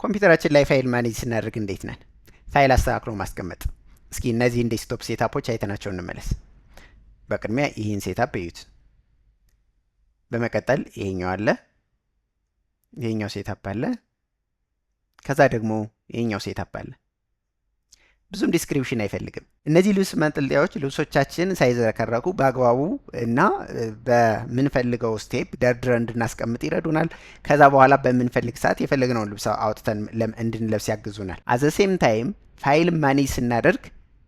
ኮምፒውተራችን ላይ ፋይል ማኔጅ ስናደርግ እንዴት ነን? ፋይል አስተካክሎ ማስቀመጥ። እስኪ እነዚህን ዴስክቶፕ ሴታፖች አይተናቸው እንመለስ። በቅድሚያ ይህን ሴታፕ እዩት። በመቀጠል ይሄኛው አለ፣ ይሄኛው ሴታፕ አለ፣ ከዛ ደግሞ ይሄኛው ሴታፕ አለ። ብዙም ዲስክሪፕሽን አይፈልግም። እነዚህ ልብስ ማንጠልጠያዎች ልብሶቻችን ሳይዘረከረኩ በአግባቡ እና በምንፈልገው ስቴፕ ደርድረን እንድናስቀምጥ ይረዱናል። ከዛ በኋላ በምንፈልግ ሰዓት የፈለግነውን ልብስ አውጥተን እንድንለብስ ያግዙናል። አዘ ሴም ታይም ፋይል ማኔጅ ስናደርግ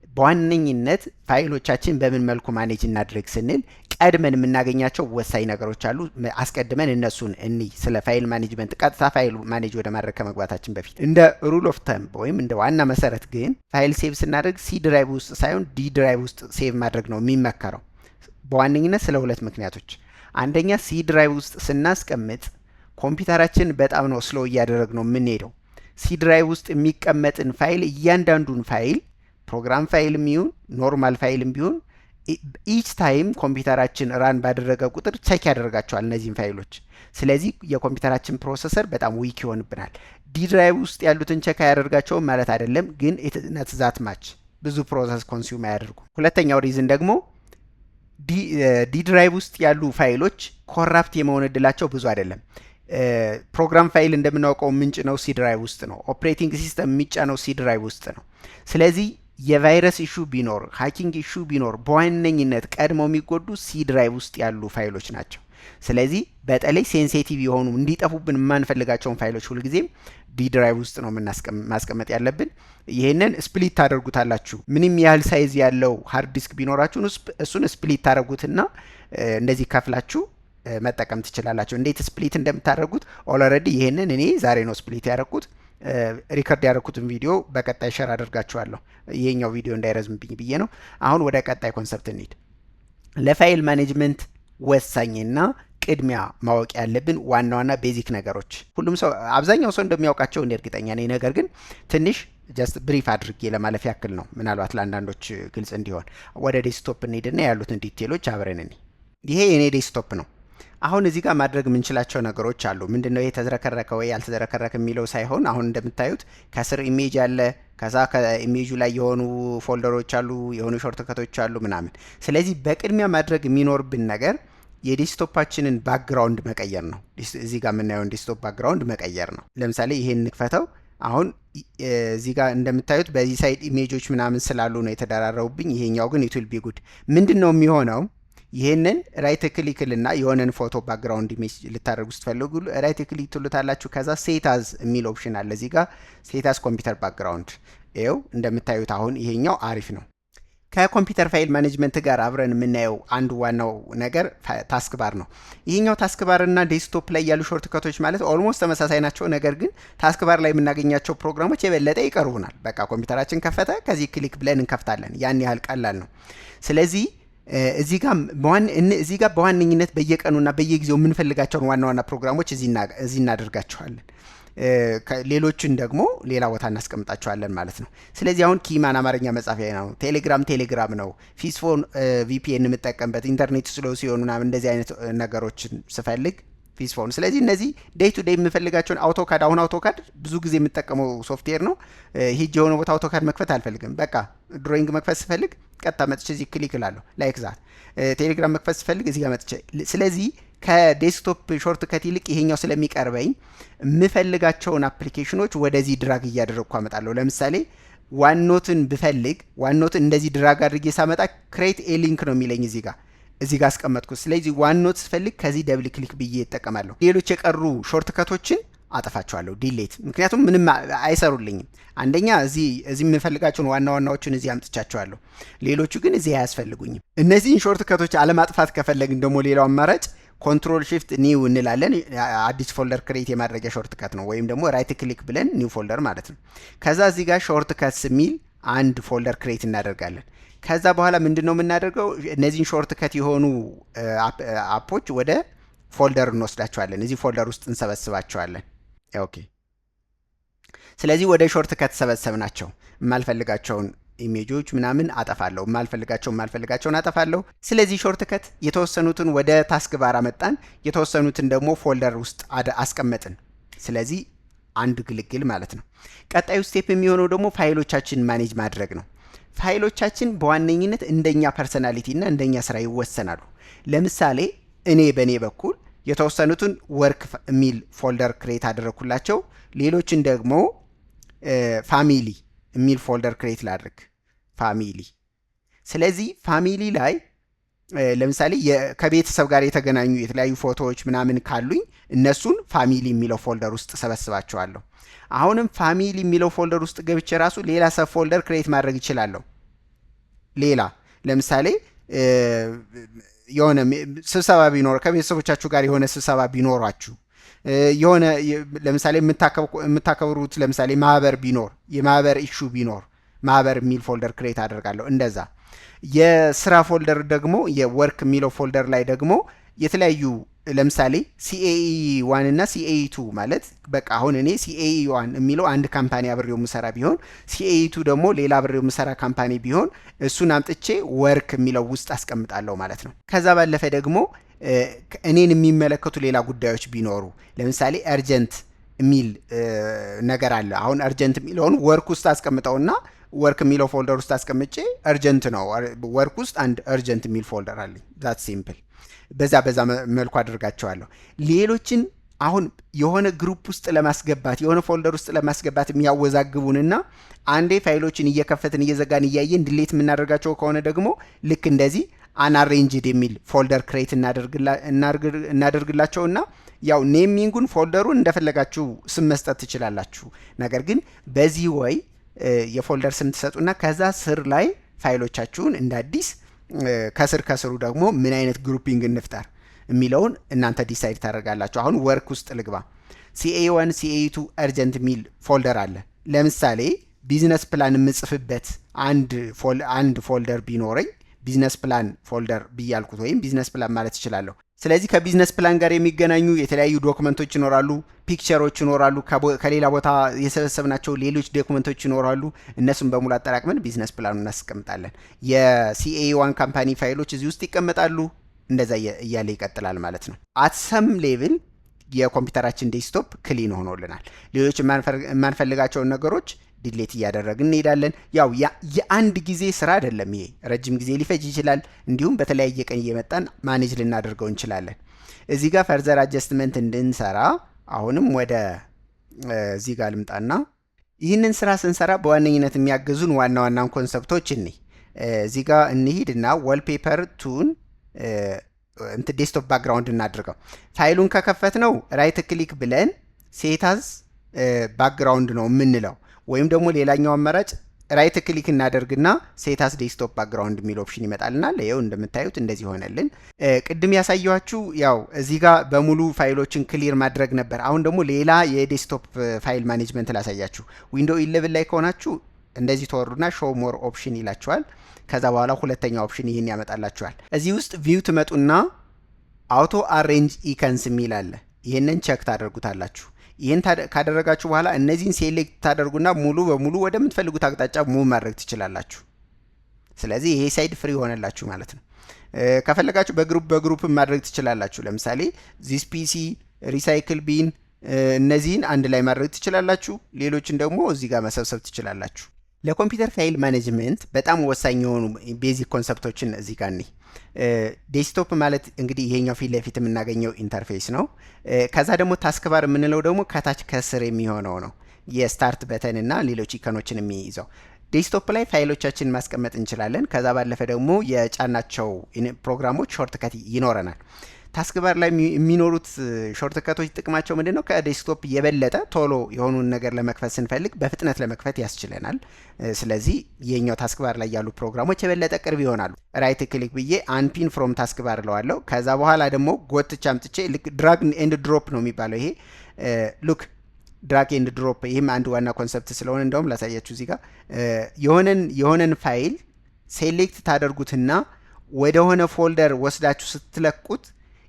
በዋነኝነት ፋይሎቻችን በምን መልኩ ማኔጅ እናድርግ ስንል ቀድመን የምናገኛቸው ወሳኝ ነገሮች አሉ። አስቀድመን እነሱን ስለ ፋይል ማኔጅመንት ቀጥታ ፋይል ማኔጅ ወደ ማድረግ ከመግባታችን በፊት እንደ ሩል ኦፍ ተምብ ወይም እንደ ዋና መሰረት ግን ፋይል ሴቭ ስናደርግ ሲ ድራይቭ ውስጥ ሳይሆን ዲ ድራይቭ ውስጥ ሴቭ ማድረግ ነው የሚመከረው። በዋነኝነት ስለ ሁለት ምክንያቶች። አንደኛ ሲ ድራይቭ ውስጥ ስናስቀምጥ ኮምፒውተራችን በጣም ነው ስሎ እያደረግ ነው የምንሄደው። ሲ ድራይቭ ውስጥ የሚቀመጥን ፋይል እያንዳንዱን ፋይል ፕሮግራም ፋይልም ይሁን ኖርማል ፋይልም ቢሆን ኢች ታይም ኮምፒውተራችን ራን ባደረገ ቁጥር ቼክ ያደርጋቸዋል እነዚህን ፋይሎች። ስለዚህ የኮምፒውተራችን ፕሮሰሰር በጣም ዊክ ይሆንብናል። ዲ ድራይቭ ውስጥ ያሉትን ቼክ አያደርጋቸውም ማለት አይደለም፣ ግን ኢትነት ዛት ማች ብዙ ፕሮሰስ ኮንሱም አያደርጉ። ሁለተኛው ሪዝን ደግሞ ዲ ድራይቭ ውስጥ ያሉ ፋይሎች ኮራፕት የመሆን እድላቸው ብዙ አይደለም። ፕሮግራም ፋይል እንደምናውቀው ምንጭ ነው ሲ ድራይቭ ውስጥ ነው። ኦፕሬቲንግ ሲስተም የሚጫነው ሲ ድራይቭ ውስጥ ነው። ስለዚህ የቫይረስ ኢሹ ቢኖር ሃኪንግ ኢሹ ቢኖር በዋነኝነት ቀድመው የሚጎዱ ሲ ድራይቭ ውስጥ ያሉ ፋይሎች ናቸው። ስለዚህ በተለይ ሴንሲቲቭ የሆኑ እንዲጠፉብን የማንፈልጋቸውን ፋይሎች ሁልጊዜም ዲ ድራይቭ ውስጥ ነው ማስቀመጥ ያለብን። ይህንን ስፕሊት ታደርጉታላችሁ። ምንም ያህል ሳይዝ ያለው ሃርድ ዲስክ ቢኖራችሁ እሱን ስፕሊት ታደርጉትና እንደዚህ ከፍላችሁ መጠቀም ትችላላችሁ። እንዴት ስፕሊት እንደምታደርጉት ኦልሬዲ ይህንን እኔ ዛሬ ነው ስፕሊት ያደረኩት። ሪከርድ ያደረኩትን ቪዲዮ በቀጣይ ሸር አደርጋችኋለሁ። ይሄኛው ቪዲዮ እንዳይረዝምብኝ ብዬ ነው። አሁን ወደ ቀጣይ ኮንሰፕት እንሂድ። ለፋይል ማኔጅመንት ወሳኝና ቅድሚያ ማወቅ ያለብን ዋና ዋና ቤዚክ ነገሮች ሁሉም ሰው አብዛኛው ሰው እንደሚያውቃቸው እኔ እርግጠኛ ነኝ። ነገር ግን ትንሽ ጀስት ብሪፍ አድርጌ ለማለፍ ያክል ነው፣ ምናልባት ለአንዳንዶች ግልጽ እንዲሆን። ወደ ዴስክቶፕ እንሂድና ያሉትን ዲቴሎች አብረን እንይ። ይሄ የኔ ዴስክቶፕ ነው። አሁን እዚህ ጋር ማድረግ የምንችላቸው ነገሮች አሉ። ምንድነው ይሄ ተዝረከረከ ወይ ያልተዝረከረከ የሚለው ሳይሆን አሁን እንደምታዩት ከስር ኢሜጅ አለ። ከዛ ከኢሜጁ ላይ የሆኑ ፎልደሮች አሉ፣ የሆኑ ሾርትከቶች አሉ ምናምን። ስለዚህ በቅድሚያ ማድረግ የሚኖርብን ነገር የዴስክቶፓችንን ባክግራውንድ መቀየር ነው። እዚህ ጋር የምናየውን ዴስክቶፕ ባክግራውንድ መቀየር ነው። ለምሳሌ ይሄን እንክፈተው። አሁን እዚህ ጋር እንደምታዩት በዚህ ሳይድ ኢሜጆች ምናምን ስላሉ ነው የተደራረቡብኝ። ይሄኛው ግን ኢት ዊል ቢ ጉድ። ምንድነው የሚሆነው? ይሄንን ራይት ክሊክ ልና የሆነን ፎቶ ባክግራውንድ ኢሜጅ ልታደርጉ ስትፈልጉ ራይት ክሊክ ትሉታላችሁ። ከዛ ሴታዝ የሚል ኦፕሽን አለ እዚህ ጋር ሴታዝ ኮምፒውተር ባክግራውንድ። ይኸው እንደምታዩት አሁን ይሄኛው አሪፍ ነው። ከኮምፒውተር ፋይል ማኔጅመንት ጋር አብረን የምናየው አንዱ ዋናው ነገር ታስክ ባር ነው። ይሄኛው ታስክ ባር እና ዴስክቶፕ ላይ ያሉ ሾርትከቶች ማለት ኦልሞስት ተመሳሳይ ናቸው። ነገር ግን ታስክ ባር ላይ የምናገኛቸው ፕሮግራሞች የበለጠ ይቀርቡናል። በቃ ኮምፒውተራችን ከፈተ፣ ከዚህ ክሊክ ብለን እንከፍታለን። ያን ያህል ቀላል ነው። ስለዚህ እዚህ ጋር በዋነኝነት በየቀኑና በየጊዜው የምንፈልጋቸውን ዋና ዋና ፕሮግራሞች እዚህ እናደርጋቸዋለን። ሌሎችን ደግሞ ሌላ ቦታ እናስቀምጣቸዋለን ማለት ነው። ስለዚህ አሁን ኪማን አማርኛ መጻፊያ ነው። ቴሌግራም ነው። ፊስፎን ቪፒኤን የምጠቀምበት ኢንተርኔት ስሎ ሲሆን ምናምን እንደዚህ አይነት ነገሮችን ስፈልግ ፊስፎን። ስለዚህ እነዚህ ዴይ ቱ ዴይ የምፈልጋቸውን አውቶካድ፣ አሁን አውቶካድ ብዙ ጊዜ የምጠቀመው ሶፍትዌር ነው። ሂጅ የሆነ ቦታ አውቶካድ መክፈት አልፈልግም። በቃ ድሮይንግ መክፈት ስፈልግ ቀጥታ መጥቼ እዚህ ክሊክ እላለሁ። ላይክ ዛት። ቴሌግራም መክፈት ስፈልግ እዚህ ጋር መጥቼ። ስለዚህ ከዴስክቶፕ ሾርትከት ይልቅ ይሄኛው ስለሚቀርበኝ የምፈልጋቸውን አፕሊኬሽኖች ወደዚህ ድራግ እያደረግኩ አመጣለሁ። ለምሳሌ ዋንኖትን ብፈልግ ዋንኖትን እንደዚህ ድራግ አድርጌ ሳመጣ ክሬት ኤ ሊንክ ነው የሚለኝ እዚህ ጋር አስቀመጥኩት። ስለዚህ ዋንኖት ስፈልግ ከዚህ ደብል ክሊክ ብዬ እጠቀማለሁ። ሌሎች የቀሩ ሾርትከቶችን አጠፋቸዋለሁ፣ ዲሌት። ምክንያቱም ምንም አይሰሩልኝም። አንደኛ እዚህ የምፈልጋቸውን ዋናዎቹን እዚህ አምጥቻቸዋለሁ። ሌሎቹ ግን እዚህ አያስፈልጉኝም። እነዚህን ሾርትከቶች አለማጥፋት ከፈለግን ደግሞ ሌላው አማራጭ ኮንትሮል shift ኒው እንላለን። አዲስ ፎልደር ክሬት የማድረጊያ ሾርትከት ነው። ወይም ደግሞ ራይት ክሊክ ብለን ኒው ፎልደር ማለት ነው። ከዛ እዚህ ጋር ሾርትከትስ የሚል አንድ ፎልደር ክሬት እናደርጋለን። ከዛ በኋላ ምንድነው የምናደርገው? እነዚህን ሾርትከት የሆኑ አፖች ወደ ፎልደር እንወስዳቸዋለን። እዚህ ፎልደር ውስጥ እንሰበስባቸዋለን። ኦኬ። ስለዚህ ወደ ሾርትከት ሰበሰብናቸው። የማልፈልጋቸውን ኢሜጆች ምናምን አጠፋለሁ፣ የማልፈልጋቸውን አጠፋለሁ። ስለዚህ ሾርትከት የተወሰኑትን ወደ ታስክ ባር አመጣን፣ የተወሰኑትን ደግሞ ፎልደር ውስጥ አስቀመጥን። ስለዚህ አንድ ግልግል ማለት ነው። ቀጣዩ ስቴፕ የሚሆነው ደግሞ ፋይሎቻችን ማኔጅ ማድረግ ነው። ፋይሎቻችን በዋነኝነት እንደኛ ፐርሰናሊቲ እና እንደኛ ስራ ይወሰናሉ። ለምሳሌ እኔ በእኔ በኩል የተወሰኑትን ወርክ የሚል ፎልደር ክሬት አደረኩላቸው። ሌሎችን ደግሞ ፋሚሊ የሚል ፎልደር ክሬት ላድርግ። ፋሚሊ። ስለዚህ ፋሚሊ ላይ ለምሳሌ ከቤተሰብ ጋር የተገናኙ የተለያዩ ፎቶዎች ምናምን ካሉኝ እነሱን ፋሚሊ የሚለው ፎልደር ውስጥ ሰበስባቸዋለሁ። አሁንም ፋሚሊ የሚለው ፎልደር ውስጥ ገብቼ ራሱ ሌላ ሰብ ፎልደር ክሬት ማድረግ ይችላለሁ። ሌላ ለምሳሌ የሆነ ስብሰባ ቢኖር ከቤተሰቦቻችሁ ጋር የሆነ ስብሰባ ቢኖራችሁ የሆነ ለምሳሌ የምታከብሩት ለምሳሌ ማህበር ቢኖር የማህበር ኢሹ ቢኖር ማህበር የሚል ፎልደር ክሬት አደርጋለሁ። እንደዛ የስራ ፎልደር ደግሞ የወርክ የሚለው ፎልደር ላይ ደግሞ የተለያዩ ለምሳሌ ሲኤኢ 1 እና ሲኤኢ 2 ማለት በቃ አሁን እኔ ሲኤኢ 1 የሚለው አንድ ካምፓኒ አብሬው ምሰራ ቢሆን ሲኤኢ 2 ደግሞ ሌላ አብሬው ምሰራ ካምፓኒ ቢሆን እሱን አምጥቼ ወርክ የሚለው ውስጥ አስቀምጣለሁ ማለት ነው። ከዛ ባለፈ ደግሞ እኔን የሚመለከቱ ሌላ ጉዳዮች ቢኖሩ ለምሳሌ አርጀንት የሚል ነገር አለ። አሁን አርጀንት የሚለውን ወርክ ውስጥ አስቀምጠውና ወርክ የሚለው ፎልደር ውስጥ አስቀምጬ አርጀንት ነው ወርክ ውስጥ አንድ አርጀንት የሚል ፎልደር አለኝ። ዛት ሲምፕል። በዛ መልኩ አድርጋቸዋለሁ። ሌሎችን አሁን የሆነ ግሩፕ ውስጥ ለማስገባት የሆነ ፎልደር ውስጥ ለማስገባት የሚያወዛግቡንና አንዴ ፋይሎችን እየከፈትን እየዘጋን እያየን ድሌት የምናደርጋቸው ከሆነ ደግሞ ልክ እንደዚህ አንአሬንጅድ የሚል ፎልደር ክሬት እናደርግላቸውና ያው ኔሚንጉን ፎልደሩን እንደፈለጋችሁ ስም መስጠት ትችላላችሁ። ነገር ግን በዚህ ወይ የፎልደር ስም ትሰጡና ከዛ ስር ላይ ፋይሎቻችሁን እንደ አዲስ ከስሩ ደግሞ ምን አይነት ግሩፒንግ እንፍጠር የሚለውን እናንተ ዲሳይድ ታደርጋላችሁ። አሁን ወርክ ውስጥ ልግባ። ሲኤ1 ሲኤ2 አርጀንት የሚል ፎልደር አለ። ለምሳሌ ቢዝነስ ፕላን የምጽፍበት አንድ ፎልደር ቢኖረኝ ቢዝነስ ፕላን ፎልደር ብያልኩት ወይም ቢዝነስ ፕላን ማለት እችላለሁ። ስለዚህ ከቢዝነስ ፕላን ጋር የሚገናኙ የተለያዩ ዶክመንቶች ይኖራሉ፣ ፒክቸሮች ይኖራሉ፣ ከሌላ ቦታ የሰበሰብናቸው ሌሎች ዶክመንቶች ይኖራሉ። እነሱም በሙሉ አጠራቅመን ቢዝነስ ፕላኑን እናስቀምጣለን። የሲኤ1 ካምፓኒ ፋይሎች እዚህ ውስጥ ይቀመጣሉ። እንደዛ እያለ ይቀጥላል ማለት ነው። አት ሰም ሌቭል የኮምፒውተራችን ዴስክቶፕ ክሊን ሆኖልናል። ሌሎች የማንፈልጋቸውን ነገሮች ዲሌት እያደረግን እንሄዳለን። ያው የአንድ ጊዜ ስራ አይደለም። ይሄ ረጅም ጊዜ ሊፈጅ ይችላል። እንዲሁም በተለያየ ቀን እየመጣን ማኔጅ ልናደርገው እንችላለን። እዚህ ጋር ፈርዘር አጀስትመንት እንድንሰራ አሁንም ወደ እዚህ ጋር ልምጣና ይህንን ስራ ስንሰራ በዋነኝነት የሚያግዙን ዋና ዋናን ኮንሰፕቶች እዚህ ጋር እንሂድና ዋልፔፐር ቱን ዴስክቶፕ ባክግራውንድ እናድርገው። ፋይሉን ከከፈት ነው ራይት ክሊክ ብለን ሴታዝ ባክግራውንድ ነው የምንለው። ወይም ደግሞ ሌላኛው አማራጭ ራይት ክሊክ እናደርግና ሴታስ ዴስክቶፕ ባክግራውንድ የሚል ኦፕሽን ይመጣልናል። ይኸው እንደምታዩት እንደዚህ ሆነልን። ቅድም ያሳየኋችሁ ያው እዚህ ጋር በሙሉ ፋይሎችን ክሊር ማድረግ ነበር። አሁን ደግሞ ሌላ የዴስክቶፕ ፋይል ማኔጅመንት ላሳያችሁ። ዊንዶው 11 ላይ ከሆናችሁ እንደዚህ ተወሩና ሾው ሞር ኦፕሽን ይላችኋል። ከዛ በኋላ ሁለተኛ ኦፕሽን ይህን ያመጣላችኋል። እዚህ ውስጥ ቪው ትመጡና አውቶ አሬንጅ ኢከንስ የሚል አለ። ይህንን ቸክ ታደርጉታላችሁ። ይህን ካደረጋችሁ በኋላ እነዚህን ሴሌክት ታደርጉና ሙሉ በሙሉ ወደምትፈልጉት አቅጣጫ ሙቭ ማድረግ ትችላላችሁ። ስለዚህ ይሄ ሳይድ ፍሪ ሆነላችሁ ማለት ነው። ከፈለጋችሁ በግሩፕ ማድረግ ትችላላችሁ። ለምሳሌ ዚስ ፒሲ፣ ሪሳይክል ቢን እነዚህን አንድ ላይ ማድረግ ትችላላችሁ። ሌሎችን ደግሞ እዚህ ጋር መሰብሰብ ትችላላችሁ። ለኮምፒውተር ፋይል ማኔጅመንት በጣም ወሳኝ የሆኑ ቤዚክ ኮንሰፕቶችን እዚህ ጋር ነኝ። ዴስክቶፕ ማለት እንግዲህ ይሄኛው ፊት ለፊት የምናገኘው ኢንተርፌስ ነው። ከዛ ደግሞ ታስክ ባር የምንለው ደግሞ ከታች ከስር የሚሆነው ነው። የስታርት በተን እና ሌሎች ኢኮኖችን የሚይዘው ዴስክቶፕ ላይ ፋይሎቻችን ማስቀመጥ እንችላለን። ከዛ ባለፈ ደግሞ የጫናቸው ፕሮግራሞች ሾርትከት ይኖረናል። ታስክ ባር ላይ የሚኖሩት ሾርትከቶች ጥቅማቸው ምንድነው? ከዴስክቶፕ የበለጠ ቶሎ የሆኑን ነገር ለመክፈት ስንፈልግ በፍጥነት ለመክፈት ያስችለናል። ስለዚህ የኛው ታስክ ባር ላይ ያሉ ፕሮግራሞች የበለጠ ቅርብ ይሆናሉ። ራይት ክሊክ ብዬ አንፒን ፍሮም ታስክ ባር እለዋለሁ። ከዛ በኋላ ደግሞ ጎትቻ አምጥቼ ልክ ድራግ ኤንድ ድሮፕ ነው የሚባለው ይሄ ሉክ ድራግ ኤንድ ድሮፕ። ይህም አንድ ዋና ኮንሰፕት ስለሆነ እንደውም ላሳያችሁ። እዚህ ጋር የሆነን ፋይል ሴሌክት ታደርጉትና ወደ ሆነ ፎልደር ወስዳችሁ ስትለቁት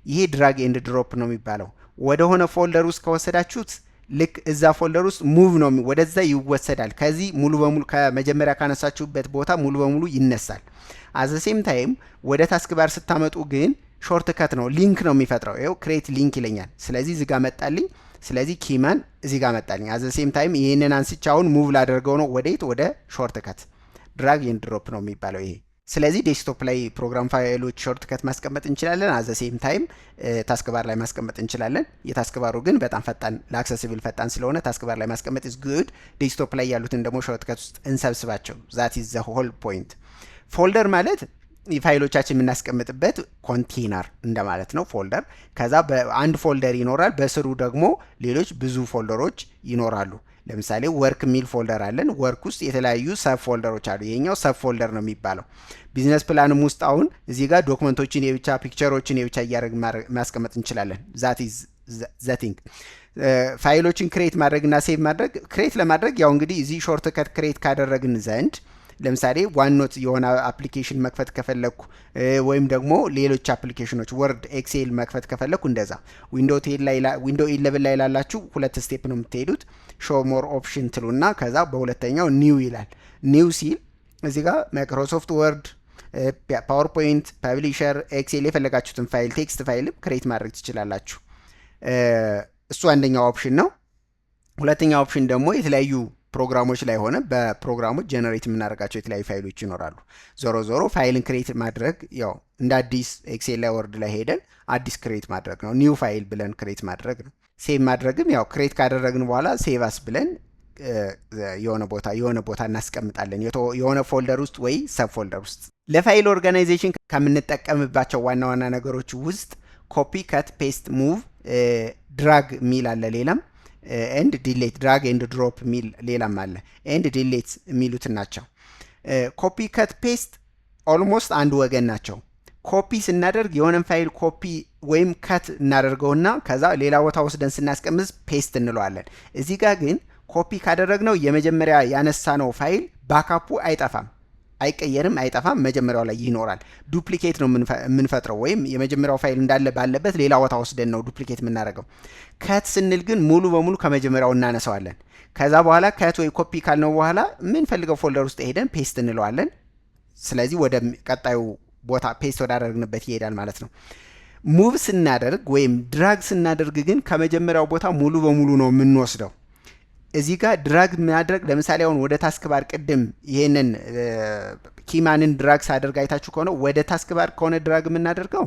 ይሄ ድራግ ኤንድ ድሮፕ ነው የሚባለው። ወደ ሆነ ፎልደር ውስጥ ከወሰዳችሁት ልክ እዛ ፎልደር ውስጥ ሙቭ ነው ወደዛ ይወሰዳል። ከዚህ ሙሉ በሙሉ ከመጀመሪያ ካነሳችሁበት ቦታ ሙሉ በሙሉ ይነሳል። አዘ ሴም ታይም ወደ ታስክ ባር ስታመጡ ግን ሾርት ከት ነው ሊንክ ነው የሚፈጥረው። ይኸው ክሬት ሊንክ ይለኛል። ስለዚህ እዚህ ጋር መጣልኝ። ስለዚህ ኪማን እዚህ ጋር መጣልኝ። አዘ ሴም ታይም ይህንን አንስቻውን ሙቭ ላደርገው ነው ወዴት? ወደ ሾርት ከት ድራግ ኤንድ ድሮፕ ነው የሚባለው ይሄ። ስለዚህ ዴስክቶፕ ላይ ፕሮግራም ፋይሎች ሾርት ከት ማስቀመጥ እንችላለን። አዘ ሴም ታይም ታስክ ባር ላይ ማስቀመጥ እንችላለን። የታስክ ባሩ ግን በጣም ፈጣን ለአክሰሲብል ፈጣን ስለሆነ ታስክ ባር ላይ ማስቀመጥ ኢዝ ጉድ። ዴስክቶፕ ላይ ያሉትን ደግሞ ሾርት ከት ውስጥ እንሰብስባቸው። ዛት ኢዝ ዘ ሆል ፖይንት። ፎልደር ማለት ፋይሎቻችን የምናስቀምጥበት ኮንቴነር እንደማለት ነው ፎልደር። ከዛ በአንድ ፎልደር ይኖራል፣ በስሩ ደግሞ ሌሎች ብዙ ፎልደሮች ይኖራሉ። ለምሳሌ ወርክ የሚል ፎልደር አለን። ወርክ ውስጥ የተለያዩ ሰብ ፎልደሮች አሉ። ይሄኛው ሰብ ፎልደር ነው የሚባለው። ቢዝነስ ፕላንም ውስጥ አሁን እዚህ ጋር ዶክመንቶችን የብቻ ፒክቸሮችን የብቻ እያደረግ ማስቀመጥ እንችላለን። ዛት ኢዝ ዘ ቲንግ። ፋይሎችን ክሬት ማድረግና ሴቭ ማድረግ። ክሬት ለማድረግ ያው እንግዲህ እዚህ ሾርት ከት ክሬት ካደረግን ዘንድ ለምሳሌ ዋንኖት የሆነ አፕሊኬሽን መክፈት ከፈለኩ ወይም ደግሞ ሌሎች አፕሊኬሽኖች ወርድ፣ ኤክሴል መክፈት ከፈለኩ እንደዛ ዊንዶው 11 ላይ ላላችሁ ሁለት ስቴፕ ነው የምትሄዱት። ሾው ሞር ኦፕሽን ትሉና ከዛ በሁለተኛው ኒው ይላል። ኒው ሲል እዚህ ጋር ማይክሮሶፍት ወርድ፣ ፓወርፖይንት፣ ፐብሊሸር፣ ኤክሴል የፈለጋችሁትን ፋይል ቴክስት ፋይልም ክሬት ማድረግ ትችላላችሁ። እሱ አንደኛው ኦፕሽን ነው። ሁለተኛው ኦፕሽን ደግሞ የተለያዩ ፕሮግራሞች ላይ ሆነ በፕሮግራሞች ጀነሬት የምናደርጋቸው የተለያዩ ፋይሎች ይኖራሉ። ዞሮ ዞሮ ፋይልን ክሬት ማድረግ ያው እንደ አዲስ ኤክሴል ላይ ወርድ ላይ ሄደን አዲስ ክሬት ማድረግ ነው። ኒው ፋይል ብለን ክሬት ማድረግ ነው። ሴቭ ማድረግም ያው ክሬት ካደረግን በኋላ ሴቭ አስ ብለን የሆነ ቦታ እናስቀምጣለን፣ የሆነ ፎልደር ውስጥ ወይ ሰብ ፎልደር ውስጥ። ለፋይል ኦርጋናይዜሽን ከምንጠቀምባቸው ዋና ዋና ነገሮች ውስጥ ኮፒ፣ ከት፣ ፔስት፣ ሙቭ፣ ድራግ የሚል አለ። ሌላም ኤንድ ዲሌት፣ ድራግ ኤንድ ድሮፕ የሚል ሌላም አለ። ኤንድ ዲሌት የሚሉትን ናቸው። ኮፒ፣ ከት፣ ፔስት ኦልሞስት አንድ ወገን ናቸው። ኮፒ ስናደርግ የሆነን ፋይል ኮፒ ወይም ከት እናደርገውና ከዛ ሌላ ቦታ ወስደን ስናስቀምጥ ፔስት እንለዋለን። እዚህ ጋር ግን ኮፒ ካደረግነው የመጀመሪያ ያነሳነው ፋይል ባካፑ አይጠፋም፣ አይቀየርም፣ አይጠፋም፣ መጀመሪያው ላይ ይኖራል። ዱፕሊኬት ነው የምንፈጥረው፣ ወይም የመጀመሪያው ፋይል እንዳለ ባለበት ሌላ ቦታ ወስደን ነው ዱፕሊኬት የምናደርገው። ከት ስንል ግን ሙሉ በሙሉ ከመጀመሪያው እናነሳዋለን። ከዛ በኋላ ከት ወይ ኮፒ ካልነው በኋላ የምንፈልገው ፎልደር ውስጥ ሄደን ፔስት እንለዋለን። ስለዚህ ወደ ቀጣዩ ቦታ ፔስት ወዳደረግንበት ይሄዳል ማለት ነው። ሙቭ ስናደርግ ወይም ድራግ ስናደርግ ግን ከመጀመሪያው ቦታ ሙሉ በሙሉ ነው የምንወስደው። እዚህ ጋር ድራግ ማድረግ ለምሳሌ አሁን ወደ ታስክ ባር ቅድም ይሄንን ኪማንን ድራግ ሳደርግ አይታችሁ ከሆነ ወደ ታስክ ባር ከሆነ ድራግ የምናደርገው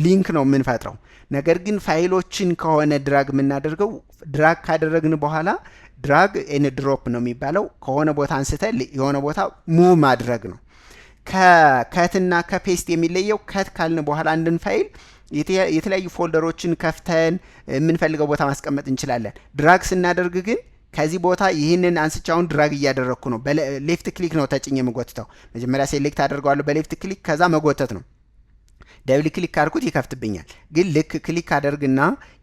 ሊንክ ነው የምንፈጥረው። ነገር ግን ፋይሎችን ከሆነ ድራግ የምናደርገው ድራግ ካደረግን በኋላ ድራግ ኤንድ ድሮፕ ነው የሚባለው። ከሆነ ቦታ አንስተን የሆነ ቦታ ሙቭ ማድረግ ነው። ከከትና ከፔስት የሚለየው ከት ካልን በኋላ አንድን ፋይል የተለያዩ ፎልደሮችን ከፍተን የምንፈልገው ቦታ ማስቀመጥ እንችላለን። ድራግ ስናደርግ ግን ከዚህ ቦታ ይህንን አንስቻውን ድራግ እያደረግኩ ነው። በሌፍት ክሊክ ነው ተጭኝ የምጎትተው። መጀመሪያ ሴሌክት አደርገዋለሁ በሌፍት ክሊክ፣ ከዛ መጎተት ነው። ደብል ክሊክ አድርጉት ይከፍትብኛል። ግን ልክ ክሊክ አደርግና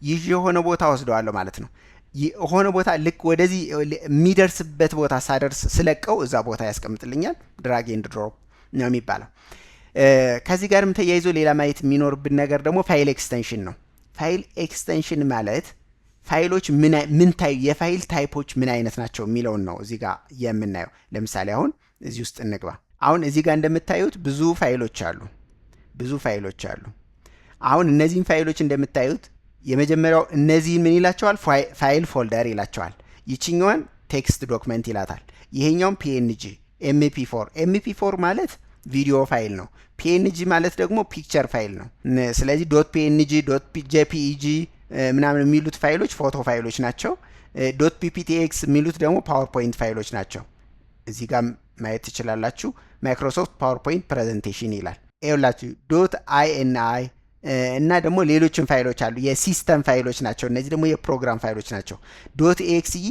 ይህ የሆነ ቦታ ወስደዋለሁ ማለት ነው። የሆነ ቦታ ልክ ወደዚህ የሚደርስበት ቦታ ሳደርስ ስለቀው እዛ ቦታ ያስቀምጥልኛል። ድራግ ኤንድ ድሮፕ ነው የሚባለው። ከዚህ ጋርም ተያይዞ ሌላ ማየት የሚኖርብን ነገር ደግሞ ፋይል ኤክስቴንሽን ነው። ፋይል ኤክስቴንሽን ማለት ፋይሎች የፋይል ታይፖች ምን አይነት ናቸው የሚለውን ነው እዚህ ጋር የምናየው። ለምሳሌ አሁን እዚህ ውስጥ እንግባ። አሁን እዚህ ጋር እንደምታዩት ብዙ ፋይሎች አሉ። አሁን እነዚህን ፋይሎች እንደምታዩት የመጀመሪያው እነዚህ ምን ይላቸዋል? ፋይል ፎልደር ይላቸዋል። ይችኛዋን ቴክስት ዶክመንት ይላታል። ይሄኛውም ፒኤንጂ፣ ኤምፒ4 ማለት ቪዲዮ ፋይል ነው። ፒኤንጂ ማለት ደግሞ ፒክቸር ፋይል ነው። ስለዚህ ዶት ፒኤንጂ፣ ዶት ጄፒኢጂ ምናምን የሚሉት ፋይሎች ፎቶ ፋይሎች ናቸው። ዶት ፒፒቲኤክስ የሚሉት ደግሞ ፓወርፖይንት ፋይሎች ናቸው። እዚህ ጋር ማየት ትችላላችሁ። ማይክሮሶፍት ፓወርፖይንት ፕሬዘንቴሽን ይላል። ይኸውላችሁ ዶት አይኤንአይ እና ደግሞ ሌሎችም ፋይሎች አሉ። የሲስተም ፋይሎች ናቸው። እነዚህ ደግሞ የፕሮግራም ፋይሎች ናቸው። ዶት ኤክስኢ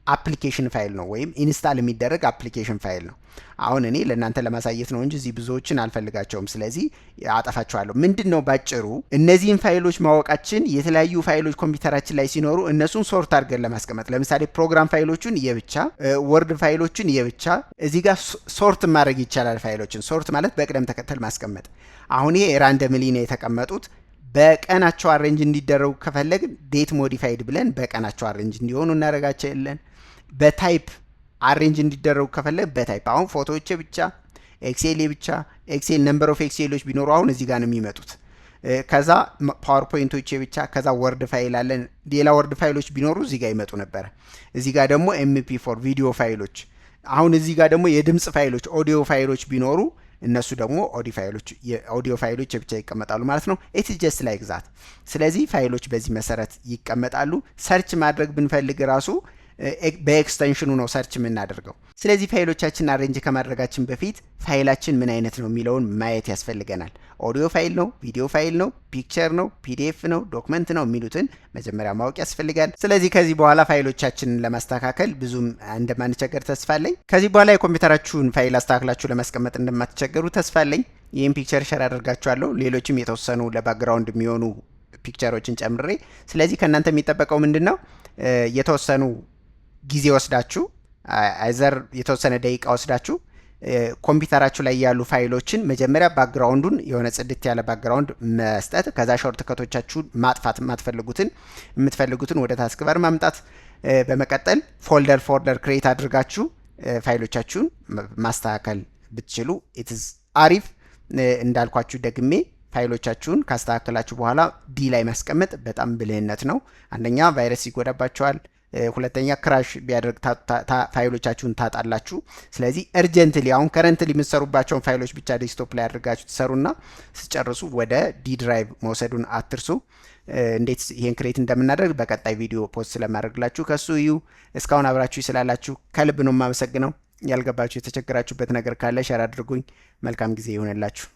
አፕሊኬሽን ፋይል ነው፣ ወይም ኢንስታል የሚደረግ አፕሊኬሽን ፋይል ነው። አሁን እኔ ለእናንተ ለማሳየት ነው እንጂ እዚህ ብዙዎችን አልፈልጋቸውም። ስለዚህ አጠፋቸዋለሁ። ምንድን ነው ባጭሩ እነዚህን ፋይሎች ማወቃችን የተለያዩ ፋይሎች ኮምፒውተራችን ላይ ሲኖሩ እነሱን ሶርት አድርገን ለማስቀመጥ፣ ለምሳሌ ፕሮግራም ፋይሎቹን የብቻ፣ ወርድ ፋይሎችን የብቻ፣ እዚህ ጋር ሶርት ማድረግ ይቻላል። ፋይሎችን ሶርት ማለት በቅደም ተከተል ማስቀመጥ። አሁን ይሄ ራንደምሊ ነው የተቀመጡት። በቀናቸው አሬንጅ እንዲደረጉ ከፈለግን ዴት ሞዲፋይድ ብለን በቀናቸው አሬንጅ እንዲሆኑ እናደርጋቸዋለን። በታይፕ አሬንጅ እንዲደረጉ ከፈለግ በታይፕ። አሁን ፎቶዎች ብቻ፣ ኤክሴል ብቻ፣ ኤክሴል ነምበር ኦፍ ኤክሴሎች ቢኖሩ አሁን እዚህ ጋር ነው የሚመጡት። ከዛ ፓወርፖይንቶች ብቻ፣ ከዛ ወርድ ፋይል አለን። ሌላ ወርድ ፋይሎች ቢኖሩ እዚህ ጋር ይመጡ ነበረ። እዚህ ጋር ደግሞ MP4 ቪዲዮ ፋይሎች፣ አሁን እዚህ ጋር ደግሞ የድምፅ ፋይሎች ኦዲዮ ፋይሎች ቢኖሩ እነሱ ደግሞ ኦዲዮ ፋይሎች ብቻ ይቀመጣሉ ማለት ነው። ኢትስ ጀስት ላይክ ዛት። ስለዚህ ፋይሎች በዚህ መሰረት ይቀመጣሉ። ሰርች ማድረግ ብንፈልግ ራሱ በኤክስተንሽኑ ነው ሰርች የምናደርገው። ስለዚህ ፋይሎቻችን አሬንጅ ከማድረጋችን በፊት ፋይላችን ምን አይነት ነው የሚለውን ማየት ያስፈልገናል። ኦዲዮ ፋይል ነው፣ ቪዲዮ ፋይል ነው፣ ፒክቸር ነው፣ ፒዲኤፍ ነው፣ ዶክመንት ነው የሚሉትን መጀመሪያ ማወቅ ያስፈልጋል። ስለዚህ ከዚህ በኋላ ፋይሎቻችንን ለማስተካከል ብዙም እንደማንቸገር ተስፋ አለኝ። ከዚህ በኋላ የኮምፒውተራችሁን ፋይል አስተካክላችሁ ለማስቀመጥ እንደማትቸገሩ ተስፋ አለኝ። ይህም ፒክቸር ሸር አደርጋችኋለሁ፣ ሌሎችም የተወሰኑ ለባክግራውንድ የሚሆኑ ፒክቸሮችን ጨምሬ። ስለዚህ ከእናንተ የሚጠበቀው ምንድን ነው? የተወሰኑ ጊዜ ወስዳችሁ አይዘር የተወሰነ ደቂቃ ወስዳችሁ ኮምፒውተራችሁ ላይ ያሉ ፋይሎችን መጀመሪያ ባክግራውንዱን የሆነ ጽድት ያለ ባክግራውንድ መስጠት፣ ከዛ ሾርት ከቶቻችሁን ማጥፋት፣ የምትፈልጉትን ወደ ታስክ ባር ማምጣት፣ በመቀጠል ፎልደር ክሬት አድርጋችሁ ፋይሎቻችሁን ማስተካከል ብትችሉ ኢትዝ አሪፍ። እንዳልኳችሁ ደግሜ ፋይሎቻችሁን ካስተካከላችሁ በኋላ ዲ ላይ ማስቀመጥ በጣም ብልህነት ነው። አንደኛ ቫይረስ ይጎዳባቸዋል፣ ሁለተኛ ክራሽ ቢያደርግ ፋይሎቻችሁን ታጣላችሁ። ስለዚህ እርጀንትሊ አሁን ከረንትሊ የምትሰሩባቸውን ፋይሎች ብቻ ዴስክቶፕ ላይ አድርጋችሁ ትሰሩና ስጨርሱ ወደ ዲ ድራይቭ መውሰዱን አትርሱ። እንዴት ይሄን ክሬት እንደምናደርግ በቀጣይ ቪዲዮ ፖስት ስለማድረግላችሁ ከሱ እዩ። እስካሁን አብራችሁ ስላላችሁ ከልብ ነው የማመሰግነው። ያልገባችሁ የተቸገራችሁበት ነገር ካለ ሸር አድርጉኝ። መልካም ጊዜ ይሆንላችሁ።